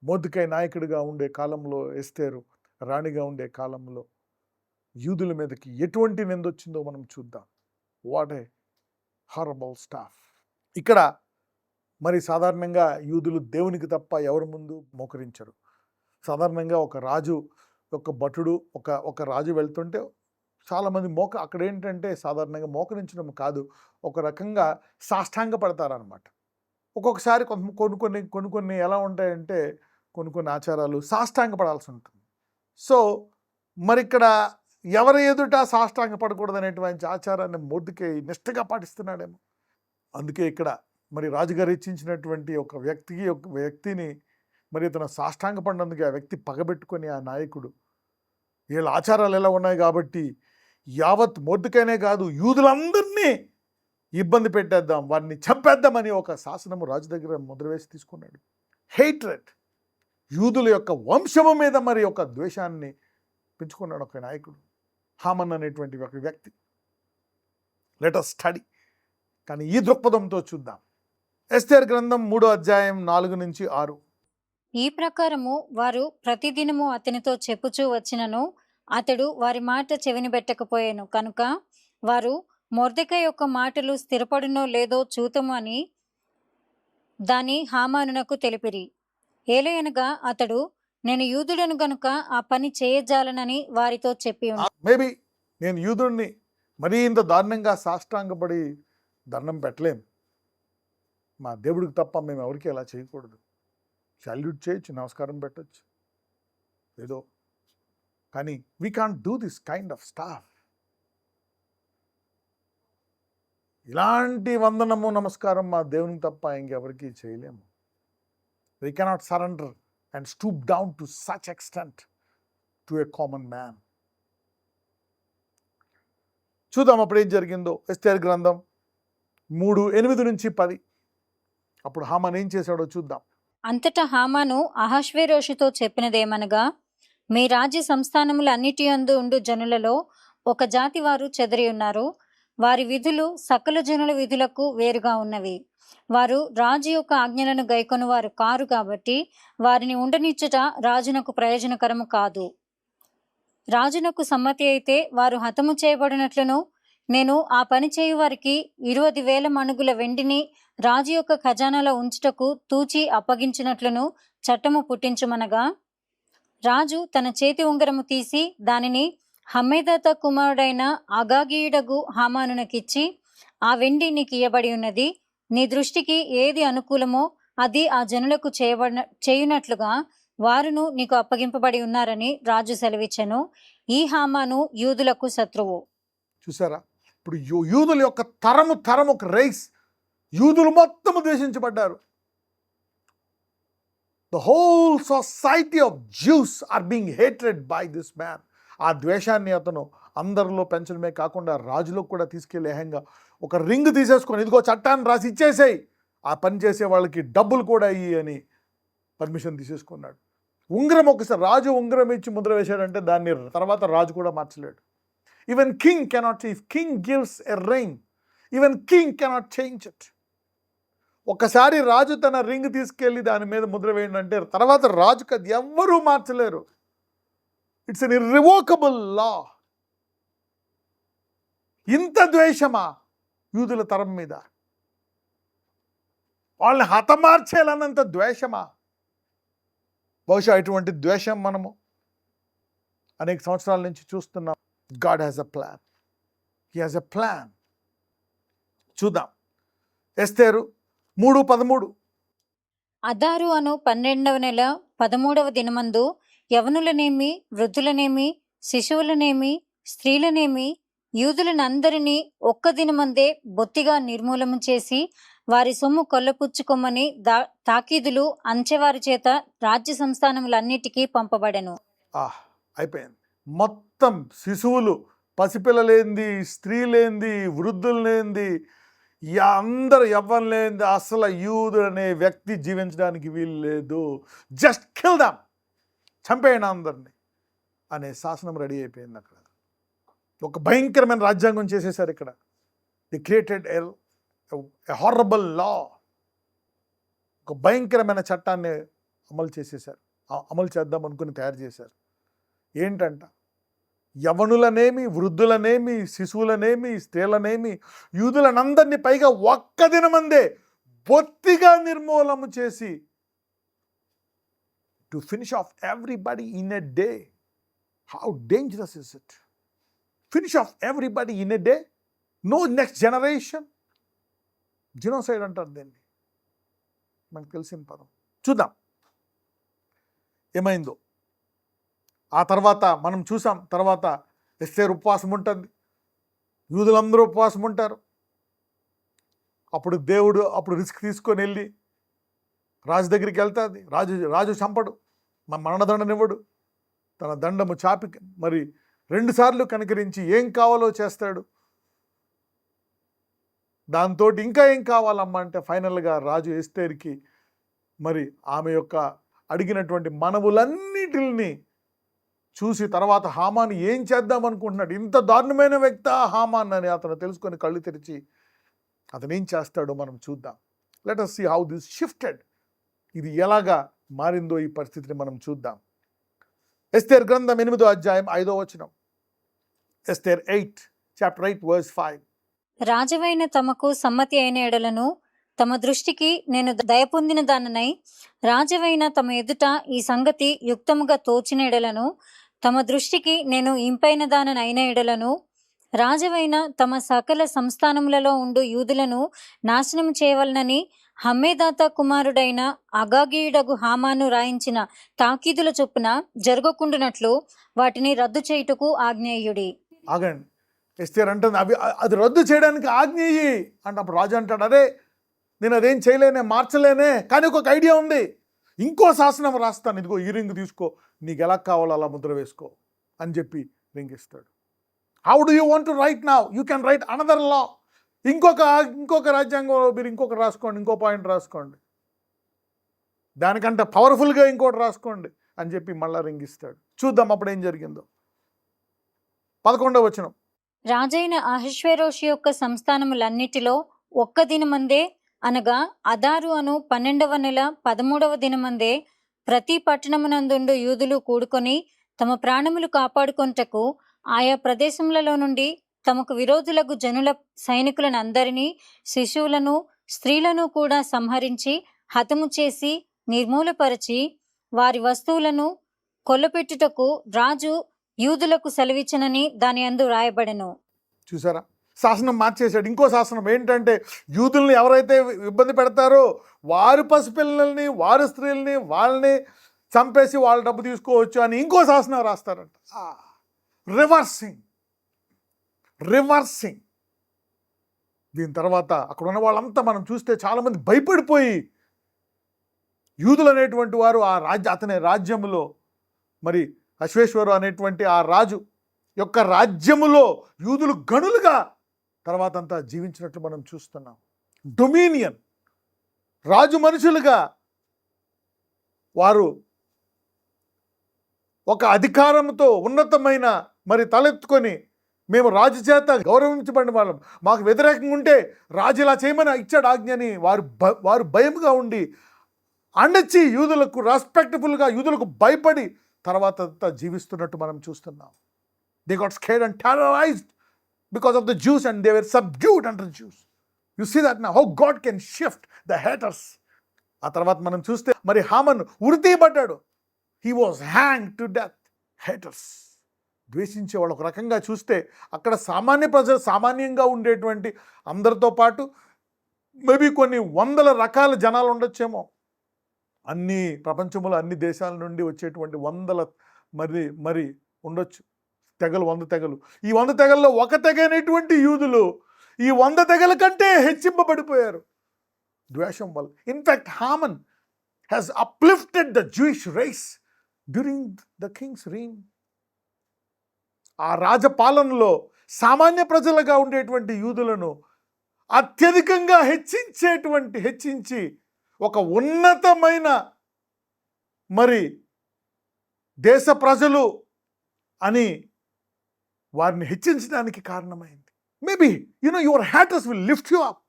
Mordecai నాయకుడిగా ఉండే కాలంలో, ఎస్తేరు రాణిగా ఉండే కాలంలో యూదుల మీదకి ఎటువంటి నిందొచ్చిందో మనం చూద్దాం. What a horrible staff. ఇక్కడ మరి సాధారణంగా యూదులు దేవునికి తప్ప ఎవరి ముందు మోకరించరు. సాధారణంగా ఒక రాజు, ఒక భటుడు, ఒక రాజు వెళ్తుంటే చాలామంది అక్కడ ఏంటంటే సాధారణంగా మోకరించడం కాదు, ఒక రకంగా సాష్టాంగ పడతారనమాట. ఒక్కొక్కసారి కొన్ని ఎలా ఉంటాయంటే కొన్ని ఆచారాలు సాష్టాంగ పడాల్సి ఉంటుంది. సో మరి ఇక్కడ ఎవరి ఎదుట సాష్టాంగ పడకూడదు అనేటువంటి ఆచారాన్ని మొర్దెకై నిష్ఠగా పాటిస్తున్నాడేమో. అందుకే ఇక్కడ మరి రాజుగారు ఇచ్చించినటువంటి ఒక వ్యక్తిని మరి ఇతను సాష్టాంగ పడినందుకు ఆ వ్యక్తి పగబెట్టుకొని ఆ నాయకుడు వీళ్ళ ఆచారాలు ఎలా ఉన్నాయి కాబట్టి యావత్ మొర్దెకైనే కాదు యూదులందరినీ ఇబ్బంది పెట్టేద్దాం, వారిని చంపేద్దామని ఒక శాసనము రాజు దగ్గర ముద్ర వేసి తీసుకున్నాడు. హేట్రెడ్, యూదుల యొక్క వంశము మీద మరి ఒక ద్వేషాన్ని పెంచుకున్నాడు ఒక నాయకుడు, హామన్ అనేటువంటి ఒక వ్యక్తి. Let us study. కానీ ఈ దృక్పథంతో చూద్దాం. ఎస్తేర్ గ్రంథం 3వ అధ్యాయం 4-6. ఈ ప్రకారము వారు ప్రతిదినము అతనితో చెప్పుచూ వచ్చినను అతడు వారి మాట చెవిని పెట్టకపోయాను కనుక వారు మొర్దెకై యొక్క మాటలు స్థిరపడునో లేదో చూతము అని దాని హామానునకు తెలిపిరి. ఏలయనగా అతడు నేను యూదుడను గనుక ఆ పని చేయజాలనని వారితో చెప్పి మేబీ నేను యూదుడిని మరీ ఇంత దారుణంగా సాష్టాంగపడి దండం పెట్టలేం, మా దేవుడికి తప్ప మేము ఎవరికి అలా చేయకూడదు. సాల్యూట్ చేయొచ్చు, నమస్కారం పెట్టచ్చు ఏదో, కానీ we can't do this kind of staff. ఇలాంటి వందనము నమస్కారం మా దేవునికి తప్ప ఇంకెవరికి చేయలేము. We cannot surrender and stoop down to such extent to a common man. చూద్దాం అప్పుడు ఏం జరిగిందో. ఎస్తేర్ గ్రంథం 3:8-10. అప్పుడు హామాన్ ఏం చేశాడో చూద్దాం. అంతటా హామాను అహష్వేరోషుతో చెప్పినదేమనగా, మీ రాజ్య సంస్థానముల అన్నిటి యందు ఉండు జనులలో ఒక జాతి వారు చెదరి ఉన్నారు. వారి విధులు సకల జనుల విధులకు వేరుగా ఉన్నవి. వారు రాజు యొక్క ఆజ్ఞలను గైకొను వారు కారు కాబట్టి వారిని ఉండనిచ్చుట రాజునకు ప్రయోజనకరము కాదు. రాజునకు సమ్మతి అయితే వారు హతము చేయబడినట్లును నేను ఆ పని చేయు వారికి 20,000 మణుగుల వెండిని రాజు యొక్క ఖజానాలో ఉంచుటకు తూచి అప్పగించినట్లును చట్టము పుట్టించుమనగా, రాజు తన చేతి ఉంగరము తీసి దానిని హమ్మేదాత కుమారుడైన అగాగీయుడగు హామానునకిచ్చి, ఆ వెండి నీకు ఇయ్యబడి ఉన్నది, నీ దృష్టికి ఏది అనుకూలమో అది ఆ జనులకు చేయునట్లుగా వారును నీకు అప్పగింపబడి ఉన్నారని రాజు సెలవిచ్చెను. ఈ హామాను యూదులకు శత్రువు. చూసారా, ఇప్పుడు యూదుల యొక్క తరం ఒక రేస్, యూదులు మొత్తము ద్వేషించబడ్డారు. The whole society of Jews are being hated by this man. ఆ ద్వేషాన్ని అతను అందరిలో పెంచడమే కాకుండా రాజులకు కూడా తీసుకెళ్ళి ఏహంగా ఒక రింగ్ తీసేసుకొని, ఇదిగో చట్టాన్ని రాసి ఇచ్చేసేయి, ఆ పని చేసే వాళ్ళకి డబ్బులు కూడా ఇయ్యి అని పర్మిషన్ తీసేసుకున్నాడు. ఉంగరం ఒకసారి రాజు ఉంగరం ఇచ్చి ముద్ర వేశాడంటే దాన్ని తర్వాత రాజు కూడా మార్చలేడు. Even king cannot, if king gives a ring, even king cannot change it. ఒకసారి రాజు తన రింగ్ తీసుకెళ్ళి దాని మీద ముద్ర వేయండి అంటే తర్వాత రాజుకి అది ఎవ్వరూ మార్చలేరు. ఇట్స్ ఎన్ ఇర్రివోకబుల్ లా. ఇంత ద్వేషమా యూదుల తరం మీద? వాళ్ళని హతమార్చేలన్నంత ద్వేషమా? బహుశా ఇటువంటి ద్వేషం మనము అనేక సంవత్సరాల నుంచి చూస్తున్నాం. God has a plan, he has a plan. చూద్దాం. ఎస్తేరు 3:13. అదారు అను 12వ నెల 13వ దినమందు యవనులనేమి, వృద్ధులనేమి, శిశువులనేమి, స్త్రీలనేమి, యూదులనందరినీ ఒక్క దినమందే బొత్తిగా నిర్మూలన చేసి వారి సొమ్ము కొల్లపుచ్చుకొమ్మని తాకీదులు అంచెవారి చేత రాజ్య సంస్థానములన్నిటికీ పంపబడెను. అయిపోయింది. మొత్తం శిశువులు, పసిపిల్లలేంది, స్త్రీలేంది, వృద్ధులేంది, అందరు ఎవ్వలేంది, అసలు యూదుడు అనే వ్యక్తి జీవించడానికి వీలు లేదు. జస్ట్ కిల్ దమ్, చంపేయండి అందరినీ అనే శాసనం రెడీ అయిపోయింది. అక్కడ ఒక భయంకరమైన రాజ్యాంగం చేసేసారు. ఇక్కడ ది క్రియేటెడ్ ఎ హారబుల్ లా, ఒక భయంకరమైన చట్టాన్ని అమలు చేసేశారు, అమలు చేద్దాం అనుకుని తయారు చేశారు. ఏంటంట, యవనులనేమి, వృద్ధులనేమి, శిశువులనేమి, స్త్రీలనేమి, యూదులనందరినీ పైగా ఒక్క దినమందే బొత్తిగా నిర్మూలన చేసి to finish off everybody in a day. How dangerous is it? Finish off everybody in a day, no next generation. Genocide అంటారు దీన్ని, మనకు తెలిసిన పదం. చూద్దాం ఏమైందో. ఆ తర్వాత మనం చూసాం, తర్వాత ఎస్తేరు ఉపవాసం ఉంటుంది, యూదులందరూ ఉపవాసం ఉంటారు. అప్పుడు దేవుడు రిస్క్ తీసుకొని వెళ్ళి రాజు దగ్గరికి వెళ్తుంది. రాజు చంపడు, మరణదండనివ్వడు, తన దండము చాపి మరి 2 సార్లు కనికరించి ఏం కావాలో చేస్తాడు. దాంతో ఇంకా ఏం కావాలమ్మా అంటే ఫైనల్గా రాజు ఎస్తేరుకి మరి ఆమె యొక్క అడిగినటువంటి మనవులన్నిటిని చూసి తర్వాత హామాను ఏం చేద్దాం అనుకుంటున్నాడు, ఇంత దారుణమైన వ్యక్తి హామాన్ అని అతను తెలుసుకొని కళ్ళు తెరిచి అతను ఏం చేస్తాడో మనం చూద్దాం. Let us see how this shifted. ఇది ఎలాగా మారిందో ఈ పరిస్థితిని మనం చూద్దాం. ఎస్తేర్ గ్రంథం 8వ అధ్యాయం 5వ వచనం. Esther 8 chapter 8 verse 5. రాజవైన తమకు సమ్మతి అయిన ఎడలను తమ దృష్టికి నేను దయ పొందిన దాననై రాజవైన తమ ఎదుట ఈ సంగతి యుక్తముగా తోచిన ఎడలను తమ దృష్టికి నేను ఇంపైన దాననైన ఎడలను రాజవైన తమ సకల సంస్థానములలో ఉండు యూదులను నాశనం చేయవలనని హమ్మేదాత కుమారుడైన అగాగీయుడగు హామాను రాయించిన తాకీదుల చొప్పున జరగకుండునట్లు వాటిని రద్దు చేయుటకు ఆజ్ఞేయుడి. ఆగండి, ఎస్తేర్ అంటుంది అది రద్దు చేయడానికి ఆజ్ఞేయి అంటే అప్పుడు రాజు అంటాడు, అరే నేను అదేం చేయలేనే, మార్చలేనే, కానీ ఒక ఐడియా ఉంది, ఇంకో శాసనం రాస్తాను, ఇదిగో ఈ రింగ్ తీసుకో, నీకు ఎలా కావాలో అలా ముద్ర వేసుకో అని చెప్పి రింగ్ ఇస్తాడు. How do you want to write now? You can write another law. ఇంకొక రాజ్యాంగంలో మీరు ఇంకొకటి రాసుకోండి, ఇంకో పాయింట్ రాసుకోండి, దానికంటే పవర్ఫుల్గా ఇంకోటి రాసుకోండి అని చెప్పి మళ్ళా రింగ్ ఇస్తాడు. చూద్దాం అప్పుడు ఏం జరిగిందో. 11వ వచనం. రాజైన అహష్వేరోషు యొక్క సంస్థానములన్నిటిలో ఒక్క దినమందే అనగా అదారు అను 12వ నెల 13వ దినమందే ప్రతి పట్టణమునందుండు యూదులు కూడుకొని తమ ప్రాణములు కాపాడుకొనుటకు ఆయా ప్రదేశములలో నుండి తమకు విరోధులకు జనుల సైనికులను అందరినీ, శిశువులను, స్త్రీలను కూడా సంహరించి హతము చేసి నిర్మూలపరచి వారి వస్తువులను కొల్లపెట్టుటకు రాజు యూదులకు సెలవిచ్చనని దాని యందు రాయబడెను. చూసారా, శాసనం మార్చేశాడు. ఇంకో శాసనం ఏంటంటే యూదుల్ని ఎవరైతే ఇబ్బంది పెడతారో వారి పసిపిల్లల్ని, వారి స్త్రీల్ని, వాళ్ళని చంపేసి వాళ్ళ డబ్బు తీసుకోవచ్చు అని ఇంకో శాసనం రాస్తారంట. రివర్సింగ్. దీని తర్వాత అక్కడ ఉన్న వాళ్ళంతా మనం చూస్తే చాలామంది భయపడిపోయి యూదులు అనేటువంటి వారు అతని రాజ్యములో మరి అశ్వేశ్వరు అనేటువంటి ఆ రాజు యొక్క రాజ్యములో యూదులు గనులుగా తర్వాత అంతా జీవించినట్లు మనం చూస్తున్నాం. డొమినియన్, రాజు మనుషులుగా వారు ఒక అధికారంతో ఉన్నతమైన మరి తలెత్తుకొని మేము రాజు చేత గౌరవించబడిన వాళ్ళం, మాకు వ్యతిరేకంగా ఉంటే రాజు ఇలా చేయమని ఇచ్చాడు ఆజ్ఞని వారు భయంగా ఉండి అణచి యూదులకు రెస్పెక్టబుల్గా యూదులకు భయపడి తర్వాత అంతా జీవిస్తున్నట్టు మనం చూస్తున్నాం. They got scared and terrorized because of the Jews and they were subdued under the Jews. You see that now, how God can shift the haters. ఆ తర్వాత మనం చూస్తే మరి హామన్ ఉరితీయబడ్డాడు. He was hanged to death. Haters, ద్వేషించే వాళ్ళు ఒక రకంగా చూస్తే అక్కడ సామాన్య ప్రజలు, సామాన్యంగా ఉండేటువంటి అందరితో పాటు మేబీ కొన్ని వందల రకాల జనాలు ఉండొచ్చేమో. అన్ని ప్రపంచంలో అన్ని దేశాల నుండి వచ్చేటువంటి వందల మరి ఉండొచ్చు తెగలు, 100 తెగలు. ఈ 100 తెగల్లో ఒక తెగైనటువంటి యూదులు ఈ 100 తెగల కంటే హెచ్చింపబడిపోయారు ద్వేషం వల్ల. In fact Haman has uplifted the Jewish race during the king's reign. ఆ రాజపాలనలో సామాన్య ప్రజలుగా ఉండేటువంటి యూదులను అత్యధికంగా హెచ్చించి ఒక ఉన్నతమైన మరి దేశ ప్రజలు అని వారిని హెచ్చించడానికి కారణమైంది. Maybe your haters will lift you up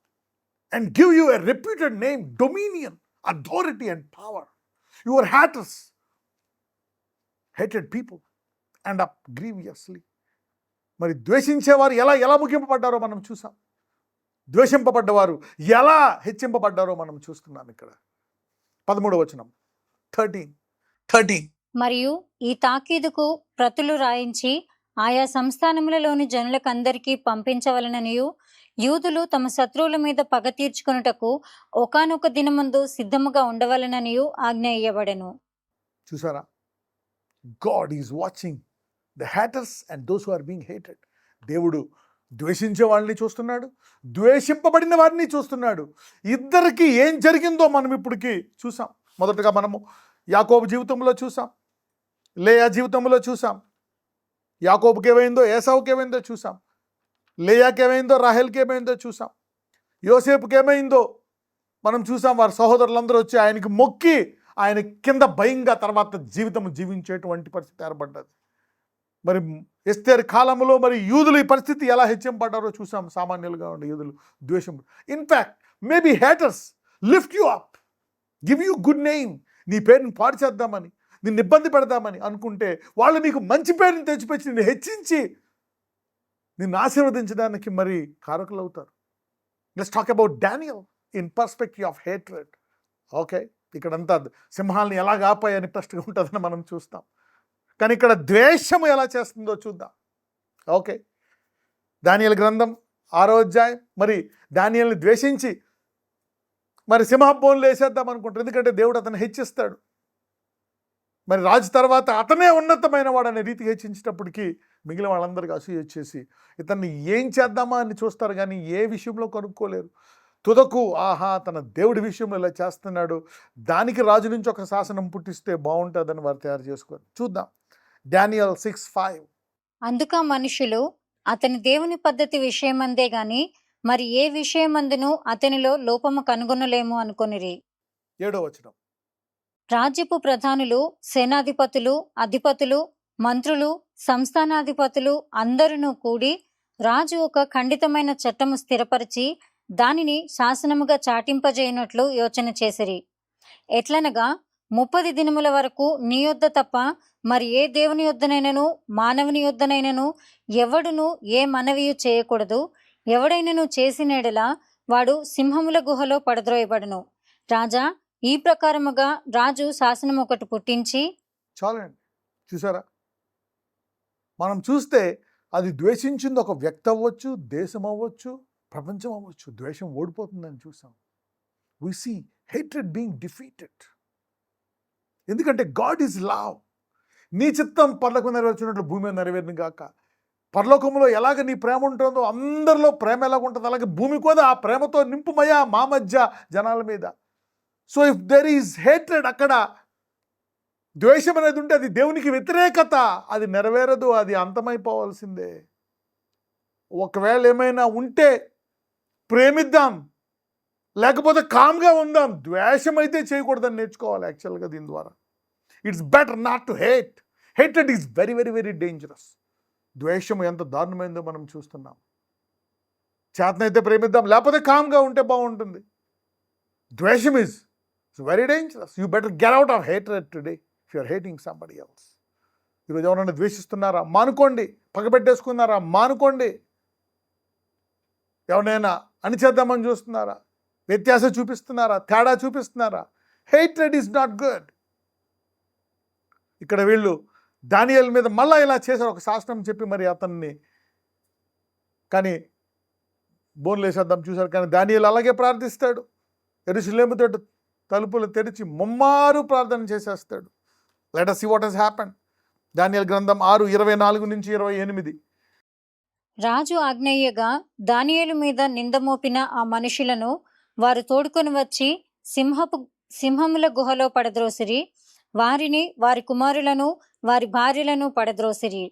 and give you a reputed name, dominion, authority and power. Your haters hated people and up grievously. మరి ద్వేషించేవారు ఎలా ముగింపబడ్డారో మనం చూసాం. ద్వేషింపబడ్డవారు ఎలా హెచ్చింపబడ్డారో మనం చూస్తున్నాం ఇక్కడ. 13వ వచనం 13. మరియు ఈ తాకీదుకు ప్రతులు రాయించి ఆయా సంస్థానములలోని జనులకందరికీ పంపించవలననియు, యూదులు తమ శత్రువుల మీద పగ తీర్చుకొనుటకు ఒకానొక దినమందు సిద్ధముగా ఉండవలననియు ఆజ్ఞ ఇయ్యబడెను. చూసారా, God is watching the haters and those who are being hated. దేవుడు ద్వేషించే వాళ్ళని చూస్తున్నాడు, ద్వేషింపబడిన వారిని చూస్తున్నాడు. ఇద్దరికి ఏం జరిగిందో మనం ఇప్పటికి చూసాం. మొదటగా మనము యాకోబు జీవితంలో చూసాం, లేయా జీవితంలో చూసాం. యాకోబుకి ఏమైందో, ఏసావుకి ఏమైందో చూసాం. లేయాకి ఏమైందో, రాహేల్కి ఏమైందో చూసాం. యోసేపుకి ఏమైందో మనం చూసాం. వారి సహోదరులందరూ వచ్చి ఆయనకి మొక్కి ఆయన కింద భయంగా తర్వాత జీవితం జీవించేటువంటి పరిస్థితి ఏర్పడ్డది. మరి ఎస్తేరు కాలంలో మరి యూదులు ఈ పరిస్థితి ఎలా హెచ్చింపడ్డారో చూసాం. సామాన్యులుగా ఉండే యూదులు ద్వేషం. In fact maybe haters lift you up, give you good name. నీ పేరుని పాడు చేద్దామని, నిన్ను ఇబ్బంది పెడదామని అనుకుంటే వాళ్ళు నీకు మంచి పేరుని తెచ్చిపెట్టి నిన్ను హెచ్చించి నిన్ను ఆశీర్వదించడానికి మరి కారకులు అవుతారు. Let's talk about Daniel in perspective of hatred. Okay, ఇక్కడంతా సింహాలని ఎలా ఆపాయని ప్రశ్నగా ఉంటుందని మనం చూస్తాం. కానీ ఇక్కడ ద్వేషము ఎలా చేస్తుందో చూద్దాం. ఓకే, దానియేలు గ్రంథం 6వ అధ్యాయం. మరి దానియేలుని ద్వేషించి మరి సింహబోన్లు వేసేద్దాం అనుకుంటారు, ఎందుకంటే దేవుడు అతను హెచ్చిస్తాడు. మరి రాజు తర్వాత అతనే ఉన్నతమైన వాడు అనే రీతికి హెచ్చించేటప్పటికి మిగిలిన వాళ్ళందరికీ అసూయ వచ్చేసి ఇతన్ని ఏం చేద్దామా అని చూస్తారు, కానీ ఏ విషయంలో కనుక్కోలేరు. తుదకు ఆహా, తన దేవుడి విషయంలో ఇలా చేస్తున్నాడు, దానికి రాజు నుంచి ఒక శాసనం పుట్టిస్తే బాగుంటుందని వారు తయారు చేసుకోరు. చూద్దాం డానియల్ 6:5. అందుక మనుషులు అతని దేవుని పద్ధతి విషయమందే గాని మరి ఏ విషయమందును అతనిలో లోపము కనుగొనలేము అనుకొనిరి. 7వ వచనం. రాజ్యపు ప్రధానులు, సేనాధిపతులు, అధిపతులు, మంత్రులు, సంస్థానాధిపతులు అందరూ కూడి రాజు ఒక ఖండితమైన చట్టము స్థిరపరిచి దానిని శాసనముగా చాటింపజేయనట్లు యోచన చేసిరి. ఎట్లనగా 30 దినముల వరకు నీ యొద్ద తప్ప మరి ఏ దేవుని యొద్దనైనను మానవుని యొద్దనైనను ఎవడును ఏ మనవియు చేయకూడదు. ఎవడైనను చేసినెడలా వాడు సింహముల గుహలో పడద్రోయబడును. రాజా, ఈ ప్రకారముగా రాజు శాసనం ఒకటి పుట్టించి. చాలండి, చూసారా, మనం చూస్తే అది ద్వేషించింది ఒక వ్యక్తి అవ్వచ్చు, దేశం అవ్వచ్చు, ప్రపంచం అవ్వచ్చు. ద్వేషం ఓడిపోతుందని చూసాం. We see hatred being defeated. ఎందుకంటే గాడ్ ఈజ్ లవ్. నీ చిత్తం పరలోకం నెరవేర్చినట్లు భూమి మీద నెరవేరును గాక. పరలోకంలో ఎలాగ నీ ప్రేమ ఉంటుందో అందరిలో ప్రేమ ఎలాగ ఉంటుందో అలాగే భూమి కూడా ఆ ప్రేమతో నింపుమయ్యా మా మధ్య జనాల మీద. So if there is hatred, అక్కడ ద్వేషం అనేది ఉంటే అది దేవునికి వ్యతిరేకత, అది నెరవేరదు, అది అంతమైపోవాల్సిందే. ఒకవేళ ఏమైనా ఉంటే ప్రేమిద్దాం, లేకపోతే కామ్గా ఉందాం. ద్వేషం అయితే చేయకూడదని నేర్చుకోవాలి యాక్చువల్గా దీని ద్వారా. It's better not to hate. Hated is very very very dangerous. ద్వేషం ఎంత దారుణమైందో మనం చూస్తున్నాం. చేతనైతే ప్రేమిద్దాం, లేకపోతే కామ్గా ఉంటే బాగుంటుంది. ద్వేషం is very dangerous. You better get out of hatred today if you're hating somebody else. ఈరోజు ఎవరైనా ద్వేషిస్తున్నారా? మానుకోండి. పగబెట్టేసుకున్నారా? మానుకోండి. ఎవరైనా అణిచేద్దామని చూస్తున్నారా? వ్యత్యాసం చూపిస్తున్నారా? తేడా చూపిస్తున్నారా? Hatred is not good. ఇక్కడ వీళ్ళు దానియేలు మీద మళ్ళీ ఇలా చేశారు, ఒక శాస్త్రం చెప్పి మరి అతన్ని కానీ బోన్లు వేసేద్దాం చూశారు. కానీ దానియేలు అలాగే ప్రార్థిస్తాడు. యెరూషలేము తలుపులు తెరిచి ముమ్మారు ప్రార్థన చేసేస్తాడు. Let us see what has happened. దానియేలు గ్రంథం 6:24-28. రాజు ఆజ్ఞయ్యగా దానియేలు మీద నింద మోపిన ఆ మనుషులను వారు తోడుకొని వచ్చి సింహముల గుహలో పడద్రోసిరి. వారిని, వారి కుమారులను, వారి భార్యలను పడద్రోసిరి.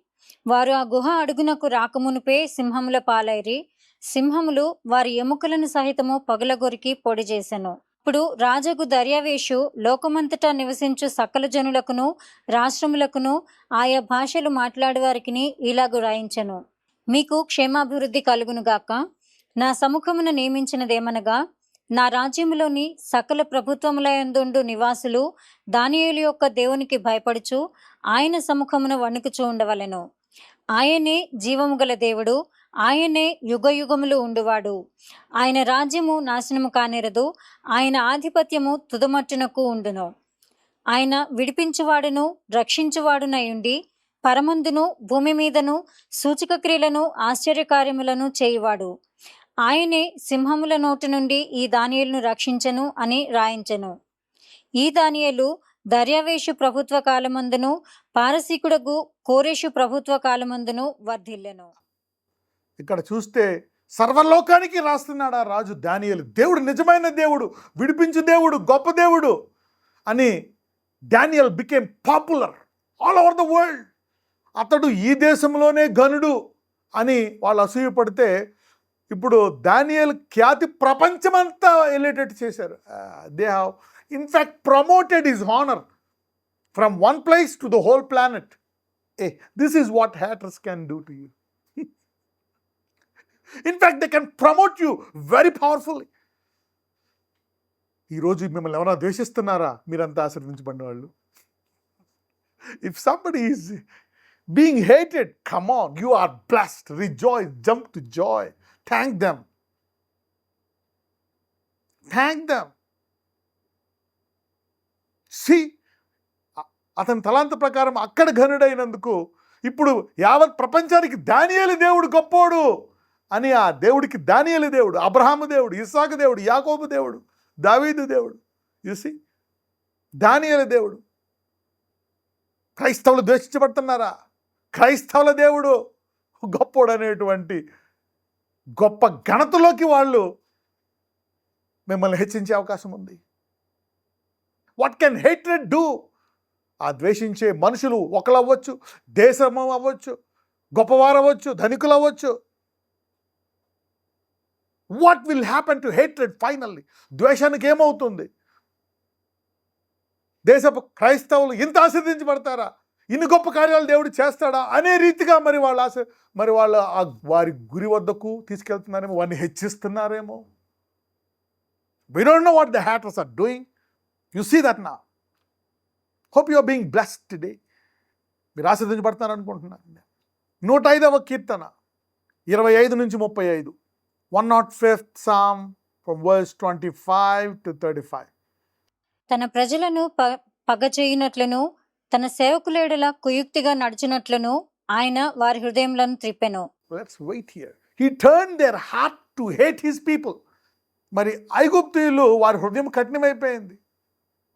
వారు ఆ గుహ అడుగునకు రాకమునుపే సింహముల పాలైరి. సింహములు వారి ఎముకలను సహితము పగులగొరికి పొడి చేసెను. ఇప్పుడు రాజగు దర్యావేషు లోకమంతటా నివసించు సకల జనులకును రాష్ట్రములకును ఆయా భాషలు మాట్లాడేవారికి ఇలాగు రాయించెను. మీకు క్షేమాభివృద్ధి కలుగునుగాక. నా సముఖమున నియమించినదేమనగా నా రాజ్యములోని సకల ప్రభుత్వములయందుండు నివాసులు దానియేలు యొక్క దేవునికి భయపడుచు ఆయన సముఖమున వణుకుచూ ఉండవలెను. ఆయనే జీవము గల దేవుడు, ఆయనే యుగయుగములు ఉండువాడు. ఆయన రాజ్యము నాశనము కానేరదు, ఆయన ఆధిపత్యము తుదమట్టునకు ఉండును. ఆయన విడిపించువాడును రక్షించువాడునై ఉండి పరమందును భూమి మీదను సూచక క్రియలను ఆశ్చర్యకార్యములను చేయువాడు. ఆయనే సింహముల నోటి నుండి ఈ దానియేలును రక్షించెను అని రాయించెను. ఈ దానియేలు దర్యావేషు ప్రభుత్వ కాలమందును పారసీకుడగు కోరేషు ప్రభుత్వ కాలమందును వర్ధిల్లెను. ఇక్కడ చూస్తే సర్వలోకానికి రాస్తున్నాడు ఆ రాజు దానియేలు. దేవుడు నిజమైన దేవుడు, విడిపించు దేవుడు, గొప్ప దేవుడు అని Daniel became popular all over the world. అతడు ఈ దేశంలోనే ఘనుడు అని వాళ్ళు అసూయపడితే ఇప్పుడు దానియేలు ఖ్యాతి ప్రపంచమంతా వెళ్ళేటట్టు చేశారు. They have in fact promoted his honour from one place to the whole planet. This is what haters can do to you. In fact they can promote you very powerfully. ఈరోజు మిమ్మల్ని ఎవరైనా ద్వేషిస్తున్నారా? మీరంతా ఆశీర్వదించబడిన వాళ్ళు. If somebody is being hated, come on, you are blessed. Rejoice, jump to joy. Thank them. Thank them. See, అతని తలాంత ప్రకారం అక్కడ ఘనుడైనందుకు ఇప్పుడు యావత్ ప్రపంచానికి దానియేలు దేవుడు గొప్పోడు అని ఆ దేవుడికి దానియేలు దేవుడు, అబ్రహాము దేవుడు, ఇస్సాకు దేవుడు, యాకోబు దేవుడు, దావీదు దేవుడు. యు సీ, దానియేలు దేవుడు. క్రైస్తవులు ద్వేషించబడుతున్నారా? క్రైస్తవుల దేవుడు గొప్పోడు అనేటువంటి గొప్ప ఘనతలోకి వాళ్ళు మిమ్మల్ని హెచ్చించే అవకాశం ఉంది. What can hatred do? ఆ ద్వేషించే మనుషులు ఒకరు అవ్వచ్చు, దేశం అవ్వచ్చు, గొప్పవారు అవ్వచ్చు, ధనికులు అవ్వచ్చు. What will happen to hatred finally? ద్వేషానికి ఏమవుతుంది? దేశపు క్రైస్తవులు ఇంత ఆశీర్వదించబడతారా? ఇన్ని గొప్ప కార్యాలు దేవుడు చేస్తాడా అనే రీతిగా మరి వాళ్ళ వారి గురి వద్దకు తీసుకెళ్తున్నారేమో, వారిని హెచ్చిస్తున్నారేమో. We don't know what the haters are doing. You see that now. Hope you are being blessed today. మీరు ఆశీర్వదించబడతారు అనుకుంటున్నాను. 105వ కీర్తన 25-35. 105th Psalm from verse 25 to 35. తన ప్రజలను పగచేయునట్లును తన సేవకులేడల కుయుక్తిగా నడుచునట్లును ఆయన వారి హృదయములను త్రిప్పెను. Let's wait here. He turned their heart to hate his people. మరి ఐగుప్తీయులు వారి హృదయం కఠినమైపోయింది.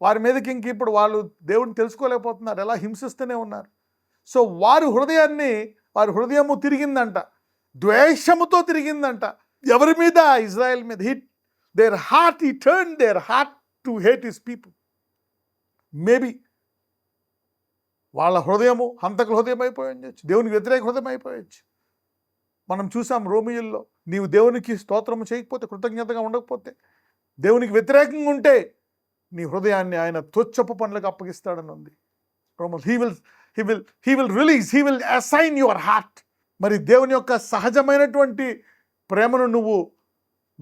వారి మీదకి ఇంక ఇప్పుడు వాళ్ళు దేవుడిని తెలుసుకోలేకపోతున్నారు, ఎలా హింసిస్తూనే ఉన్నారు. సో వారి హృదయము తిరిగిందంట, ద్వేషముతో తిరిగిందంట. ఎవరి మీద? ఇజ్రాయెల్ మీద. he turned their heart to hate his people. Maybe వాళ్ళ హృదయము హంతకుల హృదయం అయిపోయి ఉండొచ్చు, దేవునికి వ్యతిరేక హృదయం అయిపోయచ్చు. మనం చూసాం రోమియోల్లో, నీవు దేవునికి స్తోత్రము చేయకపోతే, కృతజ్ఞతగా ఉండకపోతే, దేవునికి వ్యతిరేకంగా ఉంటే నీ హృదయాన్ని ఆయన తొచ్చపు పనులకు అప్పగిస్తాడని ఉంది. he will release, he will assign your heart. మరి దేవుని యొక్క సహజమైనటువంటి ప్రేమను నువ్వు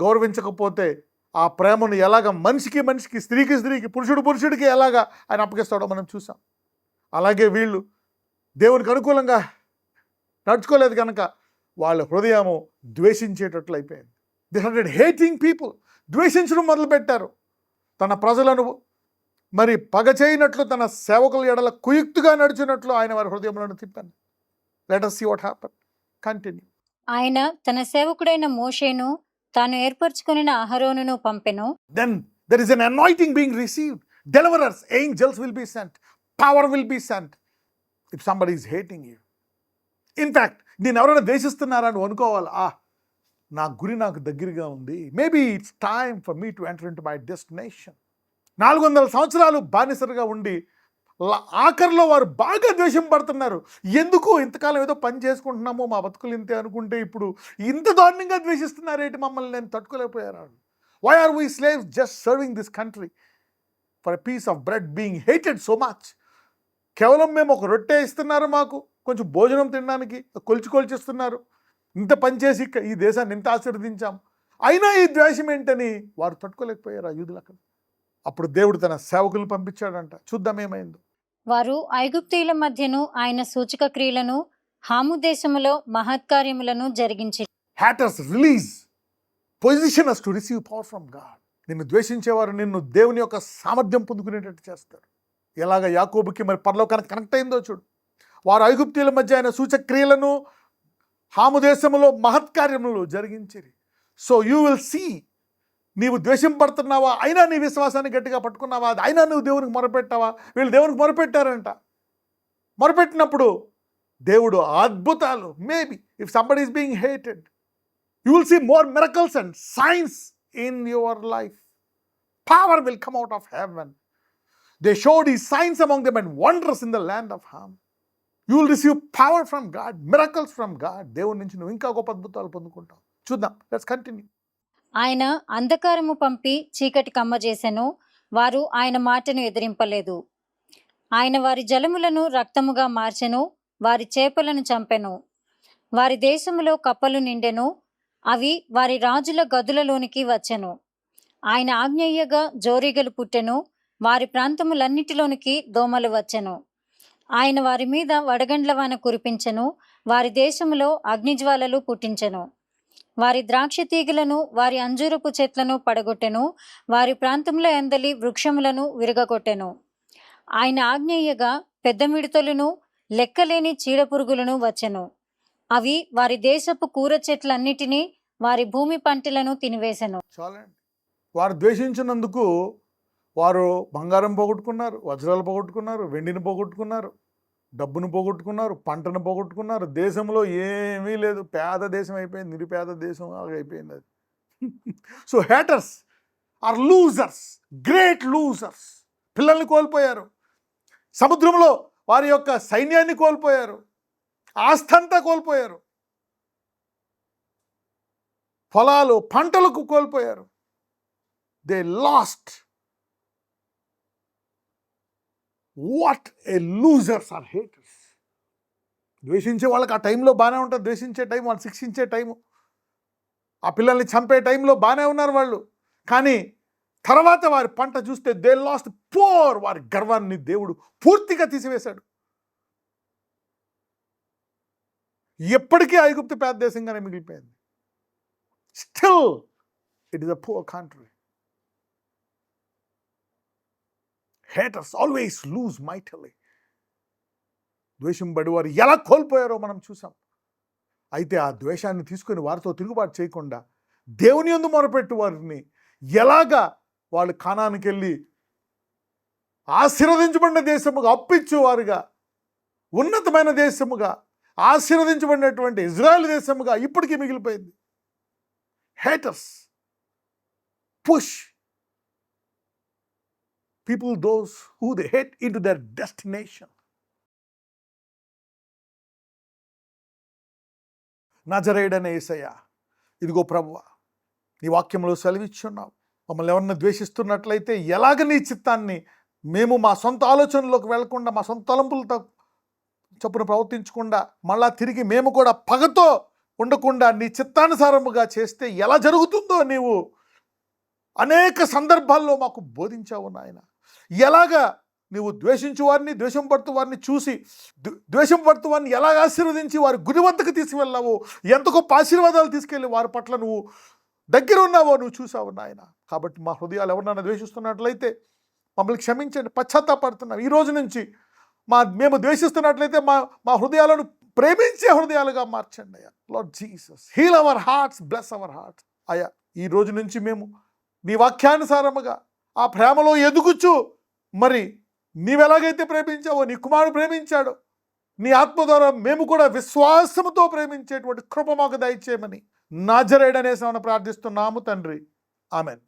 గౌరవించకపోతే ఆ ప్రేమను ఎలాగ మనిషికి, స్త్రీకి, పురుషుడికి ఎలాగా ఆయన అప్పగిస్తాడో మనం చూసాం. అలాగే వీళ్ళు దేవునికి అనుకూలంగా నడుచుకోలేదు కనుక వాళ్ళ హృదయము ద్వేషించేటట్లు అయిపోయింది. They started hating people. ద్వేషించడం మొదలుపెట్టారు. తన ప్రజలను మరి పగ చేయనట్లు, తన సేవకుల ఎడల కుయుక్తిగా నడిచినట్లు ఆయన వారి హృదయములను తిప్పాను. Let us see what happened. Continue. ఆయన తన సేవకుడైన మోషేను తాను ఏర్పరచుకొనిన అహరోనును పంపెను. Then there is an anointing being received. Deliverers, angels will be sent. Power will be sent if somebody is hating you. In fact, నేను ఎవరైనా ద్వేషిస్తున్నారా అని అనుకోవాలి. నా గురి నాకు దగ్గరగా ఉంది. Maybe it's time for me to enter in to my destination. 400 సంవత్సరాలు బానిసలుగా ఉండి ఆఖరిలో వారు బాగా ద్వేషం పడుతున్నారు. ఎందుకు ఇంతకాలం ఏదో పని చేసుకుంటున్నామో, మా బతుకులు ఇంతే అనుకుంటే ఇప్పుడు ఇంత దారుణంగా ద్వేషిస్తున్నారేంటి మమ్మల్ని? నేను తట్టుకోలేకపోయారు. Why are we slaves just serving this country for a piece of bread being hated so much? కేవలం మేము ఒక రొట్టె ఇస్తున్నారు, మాకు కొంచెం భోజనం తినడానికి కొలిచిస్తున్నారు. ఇంత పనిచేసి ఈ దేశాన్ని ఇంత ఆశీర్వదించాం. అయినా ఈ ద్వేషం ఏంటని వారు తట్టుకోలేకపోయారు ఆ యూదులు అక్కడ. అప్పుడు దేవుడు తన సేవకులు పంపించాడంట. చూద్దాం ఏమైందో. వారు ఐగుప్తీయుల మధ్యను ఆయన సూచక క్రియలను హాము దేశములో మహత్కార్యములను జరిగించి haters release position us to receive power from God. నిన్ను ద్వేషించేవారు నిన్ను దేవుని యొక్క సామర్థ్యం పొందుకునేటట్టు చేస్తారు. ఎలాగ యాకోబుకి మరి పరలోకానికి కనెక్ట్ అయిందో చూడు. వారు ఐగుప్తీయుల మధ్య ఆయన సూచక్రియలను హాము దేశములో మహత్కార్యములు జరిగించిరి. సో యూ విల్ సీ, నీవు ద్వేషం పడుతున్నావా, అయినా నీ విశ్వాసాన్ని గట్టిగా పట్టుకున్నావా, అయినా నువ్వు దేవునికి మొరపెట్టావా. వీళ్ళు దేవునికి మొరపెట్టారంట. మొరపెట్టినప్పుడు దేవుడు అద్భుతాలు, maybe if somebody is being hated, you will see more miracles and signs in your life. Power will come out of heaven. They showed the signs among them and wonders in the land of Ham. You will receive power from God, miracles from God. దేవుడి నుంచి నువ్వు ఇంకా గొప్ప అద్భుతాలు పొందుకుంటావు. చూద్దాం, let's continue. ఆయన అంధకారము పంపి చీకటి కమ్మజేసెను, వారు ఆయన మాటను ఎదిరింపలేదు. ఆయన వారి జలములను రక్తముగా మార్చెను, వారి చేపలను చంపెను. వారి దేశములో కప్పలు నిండెను, అవి వారి రాజుల గదులలోనికి వచ్చెను. ఆయన ఆజ్ఞయ్యగా జోరీగలు పుట్టెను, వారి ప్రాంతములన్నిటిలోనికి దోమలు వచ్చెను. ఆయన వారి మీద వడగండ్ల వాన కురిపించెను, వారి దేశములో అగ్నిజ్వాలలు పుట్టించెను. వారి ద్రాక్ష తీగలను వారి అంజూరపు చెట్లను పడగొట్టెను, వారి ప్రాంతంలో ఎందలి వృక్షములను విరగగొట్టెను. ఆయన ఆజ్ఞయ్యగా పెద్ద మిడతలను లెక్కలేని చీడపురుగులను వచ్చెను. అవి వారి దేశపు కూర చెట్లన్నిటినీ వారి భూమి పంటలను తినివేశెను. చాలండి. వారు ద్వేషించినందుకు వారు బంగారం పోగొట్టుకున్నారు, వజ్రాలు పోగొట్టుకున్నారు, వెండిని పోగొట్టుకున్నారు, డబ్బును పోగొట్టుకున్నారు, పంటను పోగొట్టుకున్నారు. దేశంలో ఏమీ లేదు, పేద దేశం అయిపోయింది, నిరుపేద దేశం అయిపోయింది అది. So haters are losers, great losers. పిల్లల్ని కోల్పోయారు, సముద్రంలో వారి యొక్క సైన్యాన్ని కోల్పోయారు, ఆస్థంతా కోల్పోయారు, పొలాలు పంటలకు కోల్పోయారు. They lost. What a losers are haters. ద్వేషించే వాళ్ళకి ఆ టైంలో బాగానే ఉంటుంది, ద్వేషించే టైం, వాళ్ళు శిక్షించే టైము, ఆ పిల్లల్ని చంపే టైంలో బాగానే ఉన్నారు వాళ్ళు. కానీ తర్వాత వారి పంట చూస్తే దే లాస్ట్ పోర్. వారి గర్వాన్ని దేవుడు పూర్తిగా తీసివేశాడు. ఎప్పటికీ ఐగుప్తు పేద దేశంగానే మిగిలిపోయింది. Still it is a poor country. Haters always lose mightily. ద్వేషం పడి వారు ఎలా కోల్పోయారో మనం చూసాం. అయితే ఆ ద్వేషాన్ని తీసుకొని వారితో తిరుగుబాటు చేయకుండా దేవుని యందు మొరపెట్టు వారిని ఎలాగా వాళ్ళు కానానికి వెళ్ళి ఆశీర్వదించబడిన దేశముగా, అప్పిచ్చేవారుగా, ఉన్నతమైన దేశముగా, ఆశీర్వదించబడినటువంటి ఇజ్రాయెల్ దేశముగా ఇప్పటికీ మిగిలిపోయింది. Haters push people those who they hate into their destination. నజరేయుడైన యేసయ్య, ఇదిగో ప్రభువా, నీ వాక్యంలో సెలవిచ్చున్నావు. మమ్మల్ని ఎవరన్నా ద్వేషిస్తున్నట్లయితే ఎలాగ నీ చిత్తాన్ని మేము మా సొంత ఆలోచనలోకి వెళ్లకుండా, మా సొంత తలంపులతో చొప్పున ప్రవర్తించకుండా, మళ్ళా తిరిగి మేము కూడా పగతో ఉండకుండా నీ చిత్తానుసారముగా చేస్తే ఎలా జరుగుతుందో నీవు అనేక సందర్భాల్లో మాకు బోధించావు నాయన. ఎలాగా నీవు ద్వేషించు వారిని, ద్వేషం పడుతూ వారిని చూసి ద్వేషం పడుతూ వారిని ఎలాగ ఆశీర్వదించి వారి గురి వద్దకు తీసుకువెళ్ళావు, ఎంత గొప్ప ఆశీర్వాదాలు తీసుకెళ్ళి వారి పట్ల నువ్వు దగ్గర ఉన్నావో నువ్వు చూసావు నాయన. కాబట్టి మా హృదయాలు ఎవరినైనా ద్వేషిస్తున్నట్లయితే మమ్మల్ని క్షమించండి, పశ్చాత్తాపడుతున్నాం. ఈ రోజు నుంచి మేము ద్వేషిస్తున్నట్లయితే మా హృదయాలను ప్రేమించే హృదయాలుగా మార్చండి అయ్యా. Lord Jesus, heal our hearts, bless our hearts అయ్యా. ఈ రోజు నుంచి మేము నీ వాక్యానుసారముగా ఆ ప్రేమలో ఎదుగుచు, మరి నీవెలాగైతే ప్రేమించావో, నీ కుమారుడు ప్రేమించాడో, నీ ఆత్మ ద్వారా మేము కూడా విశ్వాసముతో ప్రేమించేటువంటి కృప మాకు దయచేయమని నజరేయుడనే నామమున ప్రార్థిస్తున్నాము తండ్రి. ఆమెన్.